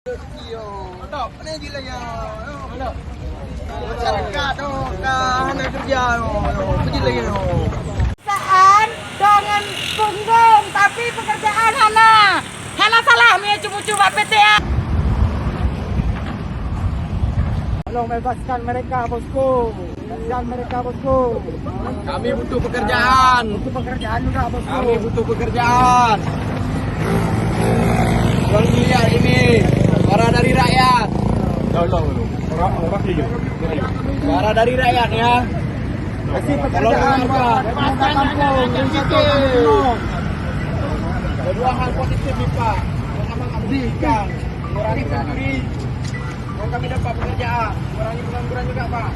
Masyarakat tu kan nak kerja tu, pergi lagi tu. Pekerjaan dengan punggung tapi pekerjaan Hana salah punya cuma PT ya. Tolong bebaskan mereka, bosku. Bebaskan mereka, bosku. Kami butuh pekerjaan. Butuh pekerjaan juga, bosku. Kami butuh pekerjaan. Tolong lihat ini, suara dari rakyat. Suara dari rakyat ya. Kasih pekerjaan, Pak. Bebaskan kampung, rezeki. Kedua hal positif nih, Pak. Pertama, pendidikan, mengurangi pencuri. Dan kami dapat pekerjaan, mengurangi pengangguran juga, Pak.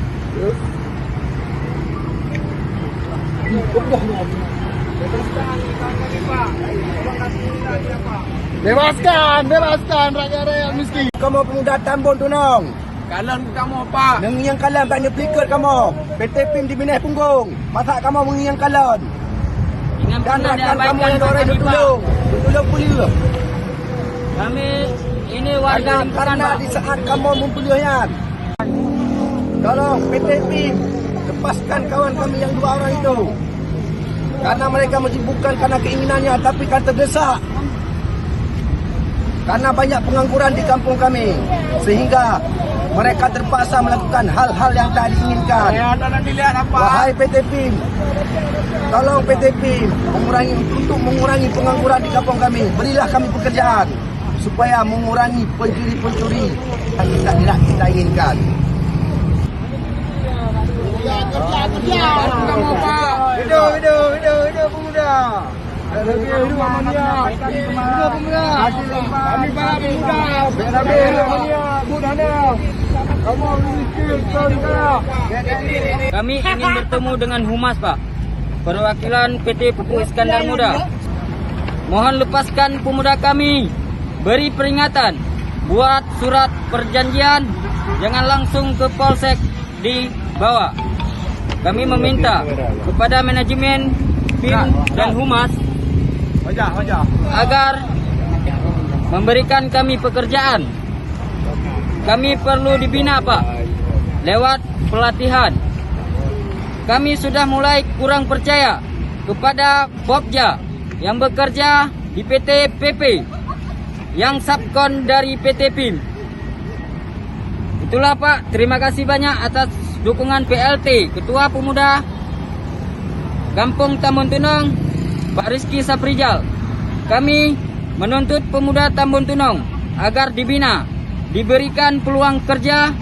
Bebaskan rakyat miskin. Kamu pemuda Tambun Tunong. Kalian kamu Pak. Mengiang kalian tak nyeplikat kamu. PT PIM di Bineh Punggung. Masa kamu mengiang kalian? Dan rakyat kamu yang orang ditolong. Ditolong pulih. Kami ini warga Karena di saat kamu mempulihan. Tolong PT PIM lepaskan kawan kami yang dua orang itu. Karena mereka masih bukan karena keinginannya, tapi karena terdesak. Karena banyak pengangguran di kampung kami, sehingga mereka terpaksa melakukan hal-hal yang tak diinginkan. Wahai PT PIM, tolong PT PIM untuk mengurangi pengangguran di kampung kami. Berilah kami pekerjaan supaya mengurangi pencuri-pencuri yang kita inginkan. Kerja. Kamu Pak. Hidup pemuda. Hidup Amania. Hidup pemuda. Kami para pemuda. Hidup Amania. Budana. Kamu miskin saudara. Kami ingin bertemu dengan Humas, Pak. Perwakilan PT Pupuk Iskandar Muda. Mohon lepaskan pemuda kami. Beri peringatan. Buat surat perjanjian. Jangan langsung ke Polsek dibawa. Kami meminta kepada manajemen PIM dan Humas agar memberikan kami pekerjaan. Kami perlu dibina, Pak, lewat pelatihan. Kami sudah mulai kurang percaya kepada Popja yang bekerja di PT PP yang subkon dari PT PIM. Itulah, Pak, terima kasih banyak atas dukungan PLT Ketua Pemuda Kampung Tambun Tunong, Pak Rizky Saprijal. Kami menuntut pemuda Tambun Tunong agar dibina, diberikan peluang kerja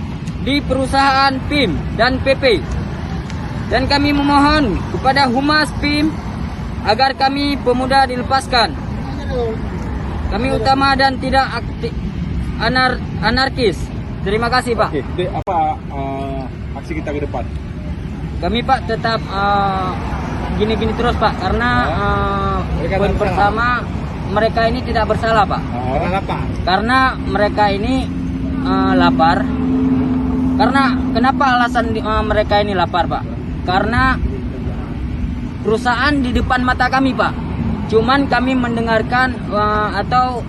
di perusahaan PIM dan PP. Dan kami memohon kepada Humas PIM agar kami pemuda dilepaskan. Kami utama dan tidak anarkis. Terima kasih, Pak. Oke, apa aksi kita ke depan? Kami, Pak, tetap gini-gini terus, Pak, karena poin pertama mereka ini tidak bersalah, Pak. Kenapa? Karena mereka ini lapar. Karena kenapa alasan mereka ini lapar, Pak? Karena perusahaan di depan mata kami, Pak. Cuman kami mendengarkan atau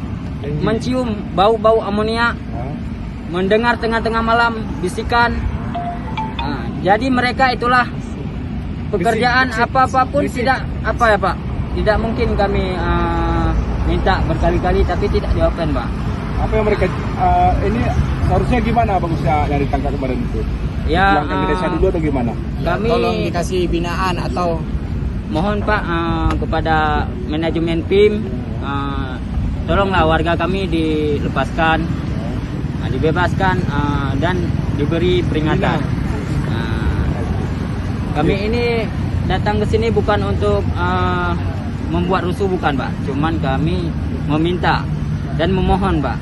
mencium bau-bau amonia. Mendengar tengah-tengah malam bisikan. Jadi mereka itulah pekerjaan apapun tidak apa ya, Pak. Tidak mungkin kami minta berkali-kali tapi tidak jawaban, Pak. Apa yang mereka ini seharusnya gimana bagusnya dari tangkap kemarin itu? Ya, ke desa dulu atau gimana? Kami Tolong dikasih binaan atau mohon, Pak, kepada manajemen PIM, tolonglah warga kami dilepaskan, dibebaskan, dan diberi peringatan. Kami ini datang ke sini bukan untuk membuat rusuh, bukan, Pak. Cuman kami meminta dan memohon, Pak.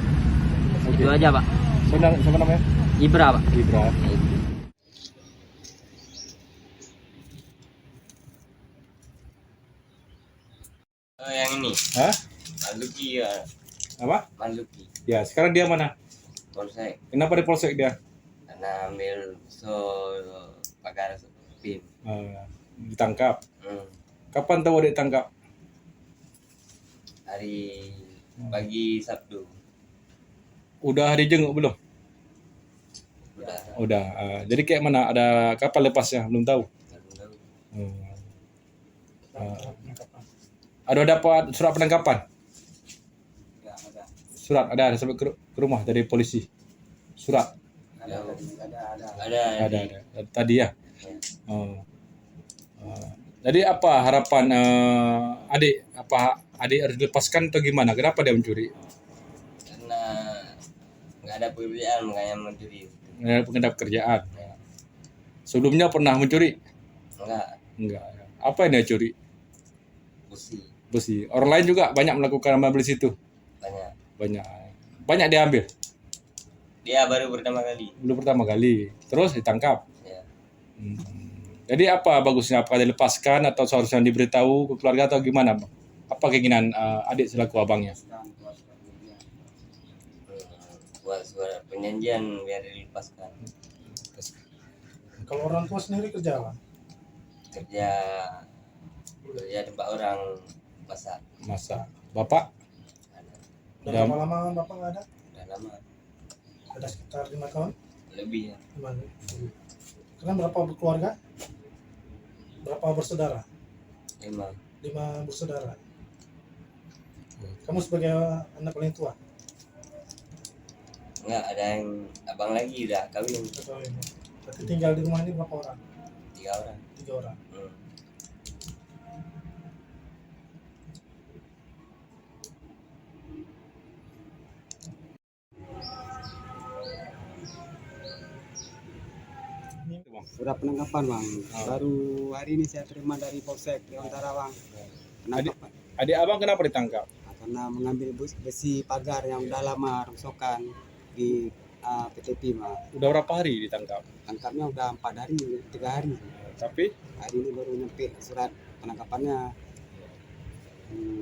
Itu aja, Pak. Siapa namanya? Ibra, Pak. Ibra. Yang ini Hah? Maluki ya, Apa? Maluki Ya, sekarang dia mana? polsek Kenapa di polsek dia? karena ambil pagar PIM. Ditangkap. Kapan tahu dia ditangkap? Hari pagi Sabtu. Udah dijenguk belum? Udah. Udah. Jadi kayak mana? Ada kapan lepasnya? Belum tahu. Belum tahu. Ada dapat surat penangkapan? Ya, ada. Surat ada sampai ke rumah dari polisi. Surat Ada. ada. Tadi ya. Ya. Jadi apa harapan adik? Apa adik harus dilepaskan atau gimana? Kenapa dia mencuri? Karena nggak ada pekerjaan makanya mencuri. Nggak ada pekerjaan. Sebelumnya pernah mencuri? Enggak. Apa yang dia curi? Besi. Orang lain juga banyak melakukan amal di situ. Banyak diambil. Dia baru pertama kali. Belum pertama kali. Terus ditangkap. Ya. Jadi apa bagusnya? Apakah dilepaskan atau seharusnya diberitahu ke keluarga atau gimana, Bang? Apa keinginan adik selaku abangnya? Buat surat perjanjian biar dilepaskan. Kalau orang tua sendiri kerja apa? Kerja tempat orang Masa. Bapak? Udah berapa lama Bapak nggak ada? Udah lama. Ada sekitar 5 tahun? Lebih ya. Gimana? Kalian berapa berkeluarga? Berapa bersaudara? 5. 5 bersaudara. Kamu sebagai anak paling tua? Enggak, ada yang abang lagi udah kawin. Atau ini? Berarti tinggal di rumah ini berapa orang? 3 orang. 3 orang. Surat penangkapan bang, baru hari ini saya terima dari Polsek Dewantara bang. Penangkapan. Adik abang kenapa ditangkap? Karena mengambil besi pagar yang udah lama rongsokan di PTP bang. Udah berapa hari ditangkap? Tangkapnya udah 4 hari, 3 hari. Tapi Hari ini baru nyampe surat penangkapannya.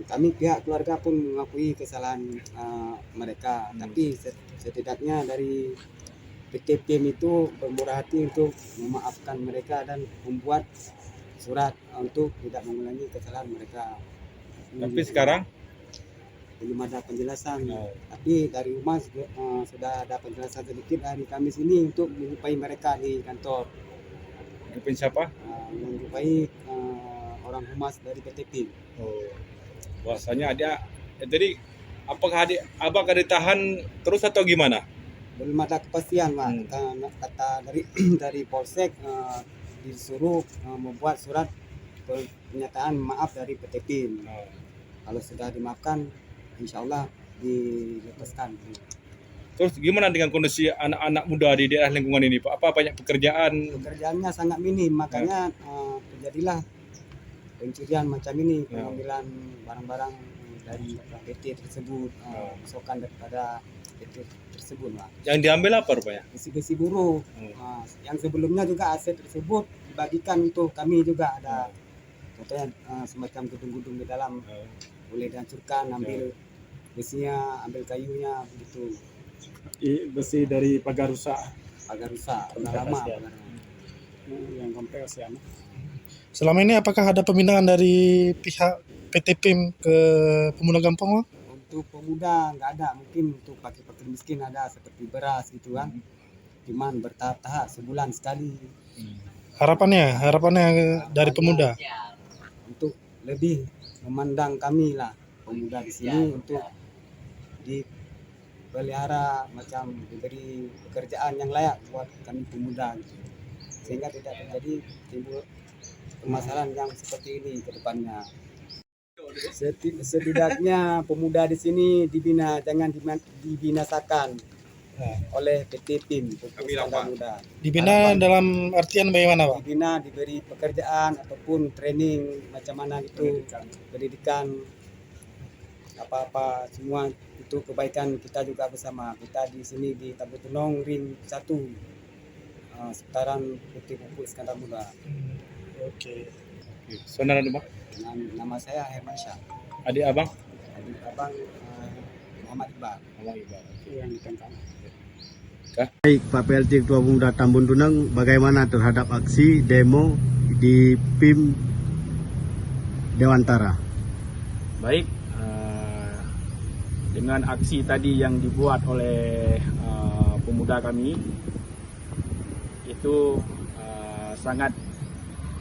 Kami pihak keluarga pun mengakui kesalahan mereka, tapi setidaknya dari PT PIM itu bermurah hati untuk memaafkan mereka dan membuat surat untuk tidak mengulangi kesalahan mereka. Tapi sekarang belum ada penjelasan. Tapi dari rumah sudah ada penjelasan sedikit dari Kamis ini untuk menjumpai mereka di kantor. Jumpai siapa? Menjumpai orang humas dari PT PIM. Bahasanya ada. Jadi apakah adik abang akan ditahan terus atau gimana? Belum ada kepastian Pak. Kata dari Polsek disuruh membuat surat pernyataan maaf dari PT PIM. Kalau sudah dimaafkan, insya Allah dilepaskan. Terus gimana dengan kondisi anak-anak muda di daerah lingkungan ini, Pak? Apa banyak pekerjaan? Pekerjaannya sangat minim, makanya terjadilah pencurian macam ini, pengambilan barang-barang dari PT tersebut, sokan daripada PT tersebut, Pak. Yang diambil apa rupanya? Besi-besi buruh. Yang sebelumnya juga aset tersebut dibagikan untuk kami juga ada. Contohnya semacam gedung-gedung di dalam boleh dihancurkan, ambil besinya, ambil kayunya begitu. Besi dari pagar rusak. Pagar rusak, udah lama. Yang kompleks ya. Selama ini apakah ada pembinaan dari pihak PT PIM ke pemuda kampung? Untuk pemuda nggak ada, mungkin untuk fakir-fakir miskin ada seperti beras gitu kan. Cuman bertahap-tahap sebulan sekali. Harapannya dari pemuda Untuk lebih memandang kami lah pemuda di sini untuk dipelihara, macam diberi pekerjaan yang layak buat kami pemuda gitu. Sehingga tidak terjadi timbul permasalahan yang seperti ini ke depannya. Setidaknya pemuda di sini dibina, jangan dibinasakan oleh PT PIM, Fokus Tanda Muda. dibina dalam artian bagaimana Pak? Dibina, diberi pekerjaan ataupun training macam mana gitu, pendidikan apa-apa semua itu kebaikan kita juga bersama. Kita di sini di Tabutunong Ring 1 seputaran PT Fokus Tanda Muda. Oke. Saudara Pak? Nama saya Herman Syah. Adik abang? Adik abang Muhammad Iqbal. Yang ditangkap. Baik, Pak PLT Ketua Pemuda Tambun Tunang, bagaimana terhadap aksi demo di PIM Dewantara? Baik, dengan aksi tadi yang dibuat oleh pemuda kami itu sangat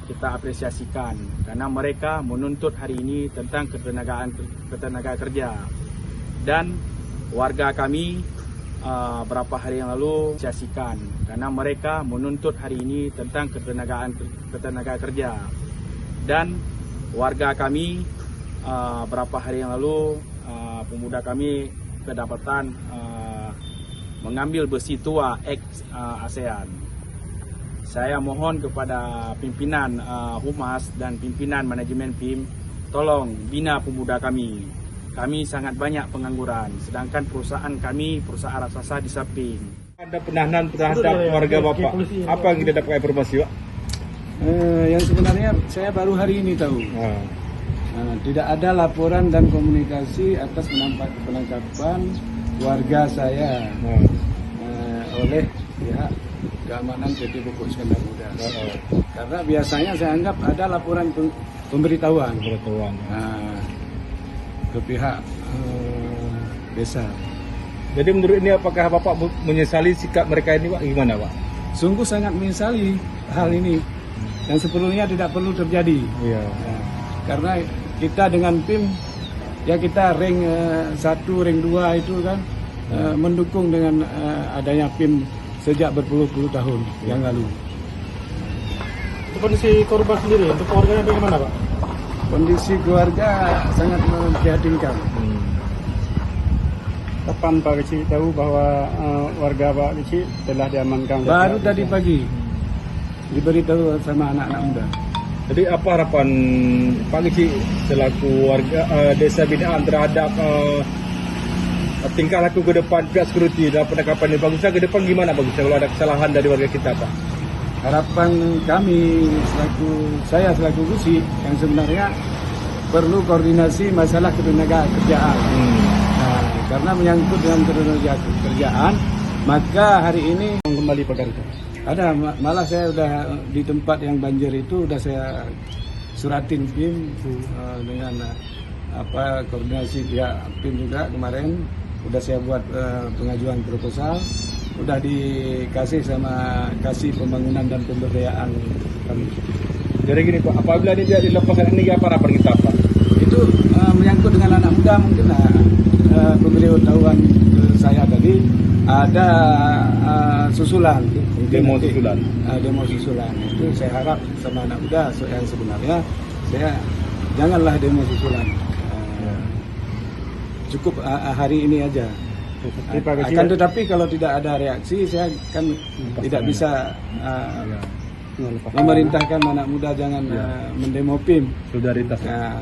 kita apresiasikan karena mereka menuntut hari ini tentang ketenaga kerja, dan warga kami berapa hari yang lalu apresiasikan karena mereka menuntut hari ini tentang ketenaga kerja, dan warga kami berapa hari yang lalu pemuda kami kedapatan mengambil besi tua ex ASEAN. Saya mohon kepada pimpinan Humas dan pimpinan manajemen PIM, tolong bina pemuda kami. Kami sangat banyak pengangguran, sedangkan perusahaan kami perusahaan raksasa di samping. Ada penahanan terhadap warga Bapak. Apa yang kita dapat informasi, Pak? Yang sebenarnya saya baru hari ini tahu. Tidak ada laporan dan komunikasi atas penangkapan warga saya oleh pihak keamanan PT Pupuk Iskandar Muda. Karena biasanya saya anggap ada laporan pemberitahuan ke pihak desa. Jadi menurut ini apakah Bapak menyesali sikap mereka ini, Pak? Gimana, Pak? Sungguh sangat menyesali hal ini yang sebelumnya tidak perlu terjadi. Iya. Karena kita dengan PIM ya kita ring 1, ring 2 itu kan mendukung dengan adanya PIM sejak berpuluh-puluh tahun yang lalu. Untuk kondisi korban sendiri, untuk keluarganya bagaimana, Pak? Kondisi keluarga sangat memprihatinkan. Kapan Pak Kecil tahu bahwa warga Pak Kecil telah diamankan? Baru tadi pagi diberitahu sama anak-anak muda. Jadi apa harapan Pak Gici selaku warga desa binaan terhadap tingkah laku ke depan pihak security dalam penangkapan ini? Bagusnya ke depan gimana bagusnya kalau ada kesalahan dari warga kita, Pak? Harapan kami saya selaku Gusi yang sebenarnya perlu koordinasi masalah ketenaga kerjaan. Nah, karena menyangkut dengan ketenaga kerjaan, maka hari ini kembali pekan itu. Ada, malah saya udah di tempat yang banjir itu udah saya suratin PIM dengan koordinasi pihak PIM juga kemarin udah saya buat pengajuan proposal, udah dikasih sama Kasih Pembangunan dan Pemberdayaan kami. Jadi gini, Pak, apabila ini dia dilepaskan ini apa harapan kita, Pak? Itu menyangkut dengan anak muda mungkin pemberitahuan saya tadi ada susulan. Demo susulan itu saya harap sama anak muda yang sebenarnya saya janganlah demo susulan, cukup hari ini aja. Akan tetapi kalau tidak ada reaksi saya kan tidak bisa memerintahkan anak muda jangan mendemo PIM.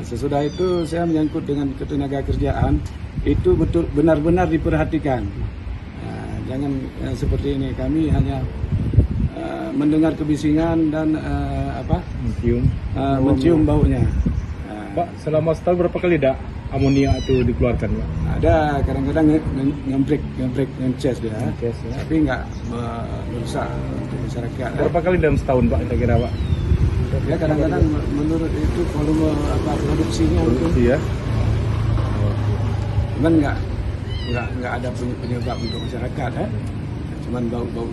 Sesudah itu saya menyangkut dengan ketenaga kerjaan itu benar-benar diperhatikan. Jangan seperti ini, kami hanya mendengar kebisingan dan mencium baunya. Pak, selama setahun berapa kali dah amonia itu dikeluarkan, Pak? Ada kadang-kadang nge-ces dia, tapi nggak merusak untuk masyarakat. Berapa kali dalam setahun, Pak, kira-kira, Pak? Ya kadang-kadang menurut itu volume produksinya ya. Cuman nggak ada penyebab untuk masyarakat, cuman bau-bau.